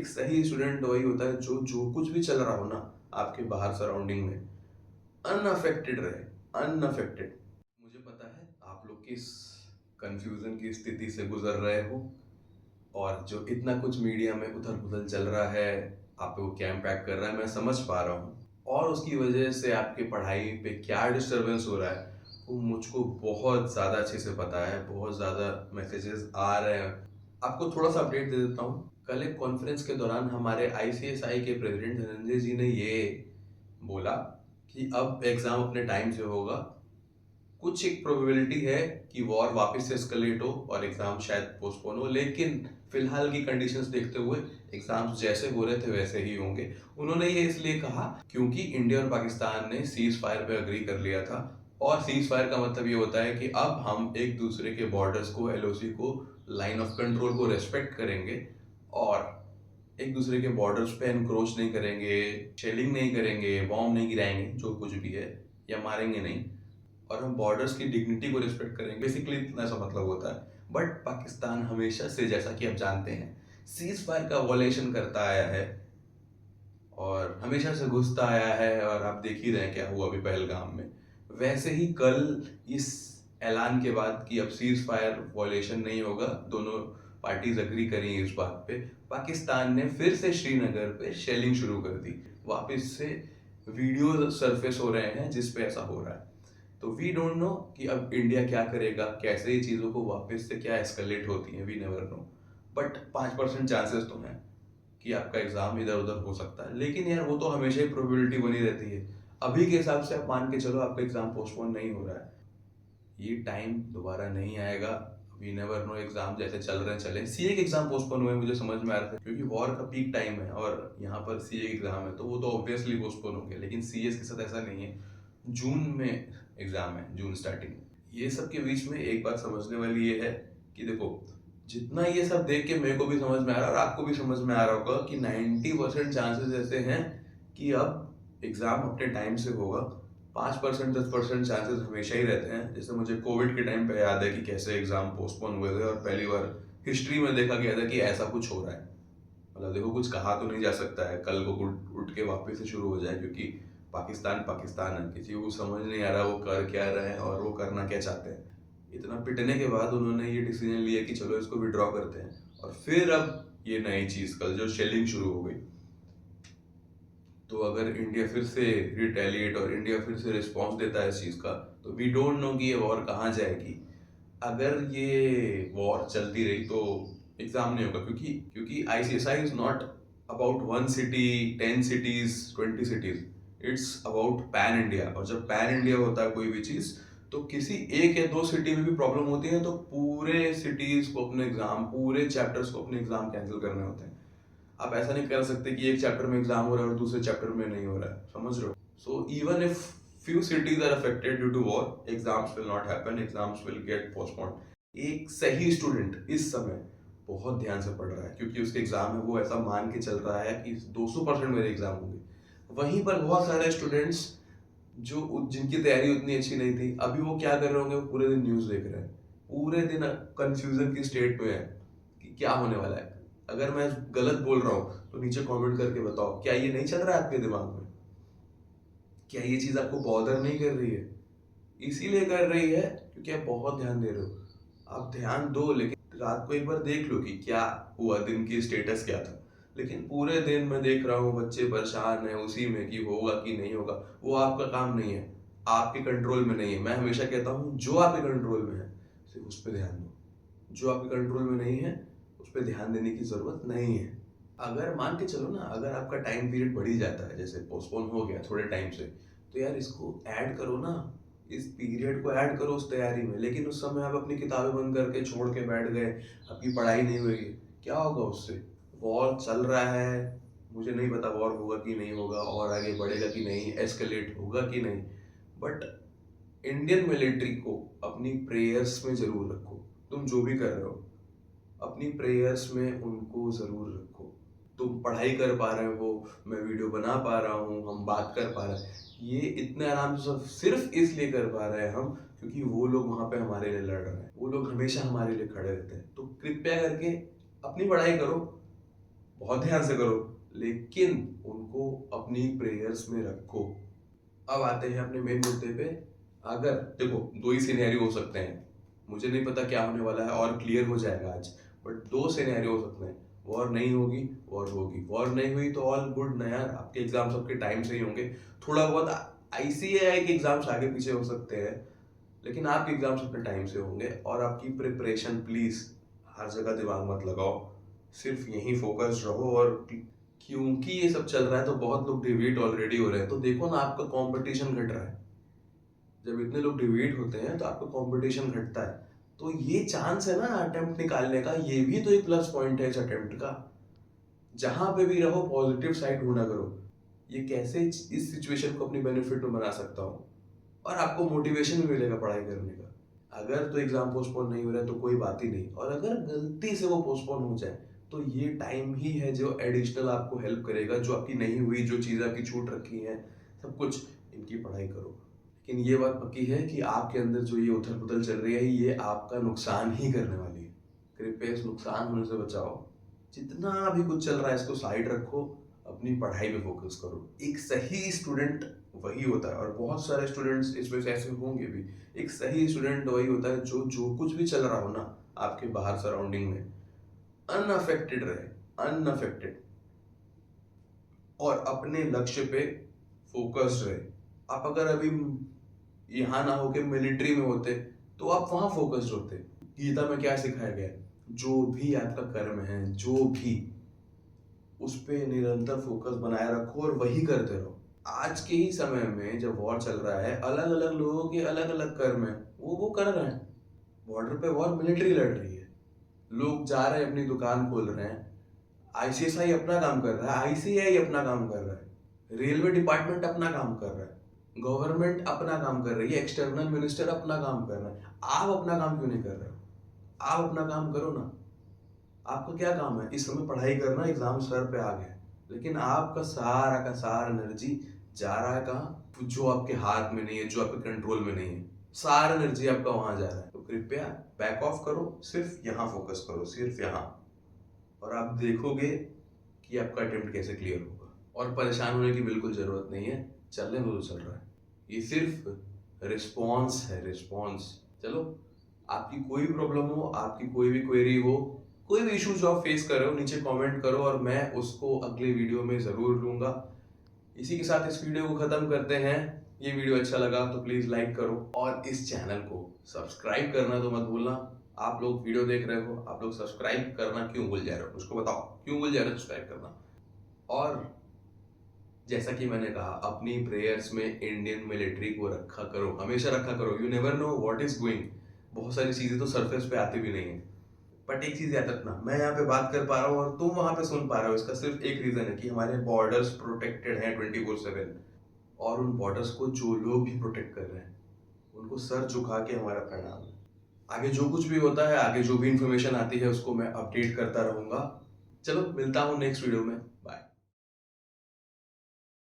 एक सही स्टूडेंट वही होता है जो जो कुछ भी चल रहा हो ना आपके बाहर सराउंडिंग में अनअफेक्टेड रहे, अनअफेक्टेड। मुझे पता है आप लोग किस कंफ्यूजन की स्थिति से गुजर रहे हो और जो इतना कुछ मीडिया में उथल-पुथल चल रहा है, आप पे वो क्या इम्पैक्ट कर रहा है, मैं समझ पा रहा हूँ। और उसकी वजह से आपकी पढ़ाई पे क्या डिस्टर्बेंस हो रहा है, वो मुझको बहुत ज़्यादा अच्छे से पता है, बहुत ज़्यादा मैसेजेस आ रहे हैं। आपको थोड़ा-सा अपडेट दे देता हूँ। कल एक कॉन्फ्रेंस के दौरान हमारे आईसीएसआई के प्रेज़िडेंट धनंजय जी ने ये बोला कि अब एग्ज़ाम अपने टाइम से होगा। कुछ एक प्रोबेबिलिटी है कि वॉर वापस से एस्केलेट हो और एग्जाम शायद पोस्टपोन हो, लेकिन फिलहाल की कंडीशंस देखते हुए एग्जाम्स जैसे हो रहे थे वैसे ही होंगे। उन्होंने ये इसलिए कहा क्योंकि इंडिया और पाकिस्तान ने सीज फायर पे अग्री कर लिया था और सीज फायर का मतलब ये होता है कि अब हम एक दूसरे के बॉर्डर्स को, एलओसी को, लाइन ऑफ कंट्रोल को रेस्पेक्ट करेंगे और एक दूसरे के बॉर्डर्स पे एनक्रोच नहीं करेंगे, शेलिंग नहीं करेंगे, बॉम्ब नहीं गिराएंगे, जो कुछ भी है, या मारेंगे नहीं, और हम बॉर्डर्स की डिग्निटी को रिस्पेक्ट करेंगे। बेसिकली इतना सा मतलब होता है। बट पाकिस्तान हमेशा से, जैसा कि आप जानते हैं, सीज फायर का वॉलेशन करता आया है और हमेशा से घुसता आया है, और आप देख ही रहे हैं क्या हुआ अभी पहलगाम में। वैसे ही कल इस ऐलान के बाद कि अब सीज फायर वॉलेशन नहीं होगा, दोनों पार्टीज अग्री करी इस बात पे, पाकिस्तान ने फिर से श्रीनगर पे शेलिंग शुरू कर दी। वापस से वीडियो सरफेस हो रहे हैं जिस पे ऐसा हो रहा है। तो वी डोंट नो कि अब इंडिया क्या करेगा, कैसे ये चीज़ों को वापस से क्या एस्केलेट होती हैं, we never know. But 5% chances तो हैं कि आपका एग्जाम इधर उधर हो सकता है, लेकिन यार वो तो हमेशा ही प्रोबेबिलिटी बनी रहती है। अभी के हिसाब से आप मान के चलो आपका एग्जाम पोस्टपोन नहीं हो रहा है, ये टाइम दोबारा नहीं आएगा। वी नेवर नो, एग्जाम जैसे चल रहे हैं चले। सीए के एग्जाम पोस्टपोन हुए मुझे समझ में आ रहा था क्योंकि वॉर का पीक टाइम है और यहाँ पर सीए एग्जाम है, तो वो तो ऑब्वियसली पोस्टपोन होंगे, लेकिन सीएस के साथ ऐसा नहीं है। जून में एग्जाम है, जून स्टार्टिंग में। ये सब के बीच में एक बात समझने वाली ये है कि देखो, जितना ये सब देख के मेरे को भी समझ में आ रहा है और आपको भी समझ में आ रहा होगा कि 90% चांसेस ऐसे हैं कि अब एग्जाम अपने टाइम से होगा। 5% 10% चांसेस हमेशा ही रहते हैं। जैसे मुझे कोविड के टाइम पे याद है कि कैसे एग्जाम पोस्टपोन हुए थे और पहली बार हिस्ट्री में देखा गया था कि ऐसा कुछ हो रहा है। मतलब देखो, कुछ कहा तो नहीं जा सकता है कल को उठ के वापस से शुरू हो जाए, क्योंकि पाकिस्तान पाकिस्तान है, किसी को समझ नहीं आ रहा वो कर क्या रहे हैं और वो करना क्या चाहते हैं। इतना पिटने के बाद उन्होंने ये डिसीजन लिया कि चलो इसको विड्रॉ करते हैं, और फिर अब ये नई चीज कल जो शेलिंग शुरू हो गई। तो अगर इंडिया फिर से रिटेलिएट और इंडिया फिर से रिस्पॉन्स देता है इस चीज का, तो वी डोंट नो कि ये वॉर कहाँ जाएगी। अगर ये वॉर चलती रही तो एग्जाम नहीं होगा, क्योंकि क्योंकि ICSI is not about one city, 10 cities, 20 cities, it's about pan India. और जब पैन इंडिया होता है कोई भी चीज, तो किसी एक या दो सिटी में भी प्रॉब्लम होती है तो पूरे सिटीज को अपने एग्जाम, पूरे चैप्टर्स को अपने एग्जाम कैंसिल करने होते हैं। आप ऐसा नहीं कर सकते कि एक चैप्टर में एग्जाम हो रहा है और दूसरे चैप्टर में नहीं हो रहा है, समझ रहे हो? So even if few cities are affected due to war, exams will not happen, exams will get postponed। एक सही स्टूडेंट इस समय बहुत ध्यान से पढ़ रहा है क्योंकि उसके एग्जाम है, वो ऐसा मान के चल रहा है कि 200% मेरे एग्जाम होंगे। वहीं पर बहुत सारे स्टूडेंट्स जो जिनकी तैयारी उतनी अच्छी नहीं थी, अभी वो क्या कर रहे होंगे, वो पूरे दिन न्यूज देख रहे हैं, पूरे दिन कंफ्यूजन की स्टेट पे है कि क्या होने वाला है। अगर मैं गलत बोल रहा हूँ तो नीचे कमेंट करके बताओ, क्या ये नहीं चल रहा है आपके दिमाग में? क्या ये चीज आपको बॉदर नहीं कर रही है? इसीलिए कर रही है क्योंकि आप बहुत ध्यान दे रहे हो। आप ध्यान दो, लेकिन रात को एक बार देख लो कि क्या हुआ, दिन की स्टेटस क्या था। लेकिन पूरे दिन मैं देख रहा हूँ बच्चे परेशान है उसी में कि होगा कि नहीं होगा, वो आपका काम नहीं है, आपके कंट्रोल में नहीं है। मैं हमेशा कहता हूँ जो आपके कंट्रोल में है सिर्फ उस पर ध्यान दो, जो आपके कंट्रोल में नहीं है उस पर ध्यान देने की जरूरत नहीं है। अगर मान के चलो ना, अगर आपका टाइम पीरियड बढ़ ही जाता है, जैसे पोस्टपोन हो गया थोड़े टाइम से, तो यार इसको ऐड करो ना, इस पीरियड को ऐड करो उस तैयारी में। लेकिन उस समय आप अपनी किताबें बंद करके छोड़ के बैठ गए, आपकी पढ़ाई नहीं हुई, क्या होगा उससे? वॉर चल रहा है, मुझे नहीं पता वॉर होगा कि नहीं होगा और आगे बढ़ेगा कि नहीं, एस्केलेट होगा कि नहीं, बट इंडियन मिलिट्री को अपनी प्रेयर्स में जरूर रखो। तुम जो भी कर रहे हो अपनी प्रेयर्स में उनको जरूर रखो। तुम पढ़ाई कर पा रहे हो, मैं वीडियो बना पा रहा हूँ, हम बात कर पा रहे हैं, ये इतने आराम से सिर्फ इसलिए कर पा रहे हैं हम क्योंकि वो लोग वहां पे हमारे लिए लड़ रहे हैं, वो लोग हमेशा हमारे लिए खड़े रहते हैं। तो कृपया करके अपनी पढ़ाई करो, बहुत ध्यान से करो, लेकिन उनको अपनी प्रेयर्स में रखो। अब आते हैं अपने मेन मुद्दे पे। अगर देखो, दो ही सिनेरियो हो सकते हैं, मुझे नहीं पता क्या होने वाला है और क्लियर हो जाएगा आज, बट दो सिनेरियो हो सकते हैं। वॉर नहीं होगी, वॉर होगी। वॉर नहीं हुई तो ऑल गुड ना यार, आपके एग्जाम सबके टाइम से ही होंगे। थोड़ा बहुत ICAI के एग्जाम्स आगे पीछे हो सकते हैं, लेकिन आपके एग्जाम्स अपने टाइम से होंगे। और आपकी प्रिपरेशन प्लीज हर जगह दिमाग मत लगाओ, सिर्फ यहीं फोकस रहो। और क्योंकि ये सब चल रहा है तो बहुत लोग डिवीट ऑलरेडी हो रहे हैं, तो देखो ना, आपका कंपटीशन घट रहा है। जब इतने लोग डिवीट होते हैं तो आपका कंपटीशन घटता है। तो ये चांस है ना अटेम्प्ट निकालने का, ये भी तो एक प्लस पॉइंट है इस अटेम्प्ट का। जहां पे भी रहो पॉजिटिव साइड ढूंढा करो। ये कैसे इस सिचुएशन को अपनी बेनिफिट में बना सकता हूँ, और आपको मोटिवेशन भी मिलेगा पढ़ाई करने का। अगर तो एग्जाम पोस्टपोन नहीं हो रहा है तो कोई बात ही नहीं, और अगर गलती से वो पोस्टपोन हो जाए तो ये टाइम ही है जो एडिशनल आपको हेल्प करेगा, जो आपकी नहीं हुई, जो चीज़ आपकी छूट रखी है, सब कुछ इनकी पढ़ाई करो। लेकिन ये बात पक्की है कि आपके अंदर जो ये उथल पुथल चल रही है, ये आपका नुकसान ही करने वाली है। कृपया इस नुकसान होने से बचाओ। जितना भी कुछ चल रहा है इसको साइड रखो, अपनी पढ़ाई पे फोकस करो। एक सही स्टूडेंट वही होता है, और बहुत सारे स्टूडेंट्स इसमें से ऐसे होंगे भी। एक सही स्टूडेंट वही होता है जो कुछ भी चल रहा हो ना आपके बाहर सराउंडिंग में, अनअफेक्टेड रहे, अनअफेक्टेड, और अपने लक्ष्य पे फोकस्ड रहे। आप अगर अभी यहाँ ना होके मिलिट्री में होते तो आप वहां फोकस्ड होते। गीता में क्या सिखाया गया है? जो भी आपका कर्म है, जो भी, उस पे निरंतर फोकस बनाए रखो और वही करते रहो। आज के ही समय में जब वॉर चल रहा है, अलग अलग लोगों के अलग अलग कर्म है, वो कर रहे हैं। बॉर्डर पे वॉर मिलिट्री लड़ रही है, लोग जा रहे हैं, अपनी दुकान खोल रहे हैं। ICSI अपना काम कर रहा है, ICAI अपना काम कर रहा है, रेलवे डिपार्टमेंट अपना काम कर रहा है, गवर्नमेंट अपना काम कर रही है, एक्सटर्नल मिनिस्टर अपना काम कर रहा है। आप अपना काम क्यों नहीं कर रहे हो? आप अपना काम करो ना। आपका क्या काम है? इस समय पढ़ाई करना, एग्जाम सर पे आ गए, लेकिन आपका का सारा एनर्जी जा रहा है कहाँ? जो आपके हाथ में नहीं है, जो आपके कंट्रोल में नहीं है, सारा एनर्जी आपका वहां जा रहा है। तो कृपया बैक ऑफ करो, सिर्फ यहाँ फोकस करो, सिर्फ यहाँ, और आप देखोगे कि आपका अटेम्प्ट कैसे क्लियर होगा। और परेशान होने की बिल्कुल जरूरत नहीं है, चलने दो जो चल रहा है। ये सिर्फ रिस्पॉन्स है, रिस्पॉन्स। चलो, आपकी कोई भी प्रॉब्लम हो, आपकी कोई भी क्वेरी हो, कोई भी इशू जो आप फेस कर रहे हो, नीचे कमेंट करो और मैं उसको अगले वीडियो में जरूर लूंगा। इसी के साथ इस वीडियो को खत्म करते हैं। ये वीडियो अच्छा लगा तो प्लीज लाइक करो, और इस चैनल को सब्सक्राइब करना तो मत भूलना। आप लोग वीडियो देख रहे हो, आप लोग सब्सक्राइब करना क्यों भूल जा रहे हो? मुझको बताओ, क्यों भूल जा रहे हो सब्सक्राइब करना? और जैसा कि मैंने कहा, अपनी प्रेयर्स में इंडियन मिलिट्री को रखा करो, हमेशा रखा करो। You never know what is going. बहुत सारी चीजें तो सरफेस पे आती भी नहीं है, बट एक चीज याद रखना, मैं यहाँ पे बात कर पा रहा हूँ और तुम वहां पे सुन पा रहे हो, इसका सिर्फ एक रीजन है कि हमारे बॉर्डर्स प्रोटेक्टेड हैं 24/7। और उन बॉर्डर्स को जो लोग भी प्रोटेक्ट कर रहे हैं, उनको सर झुका के हमारा प्रणाम है। आगे जो कुछ भी होता है, आगे जो भी इंफॉर्मेशन आती है, उसको मैं अपडेट करता रहूंगा। चलो, मिलता हूँ नेक्स्ट वीडियो में। बाय।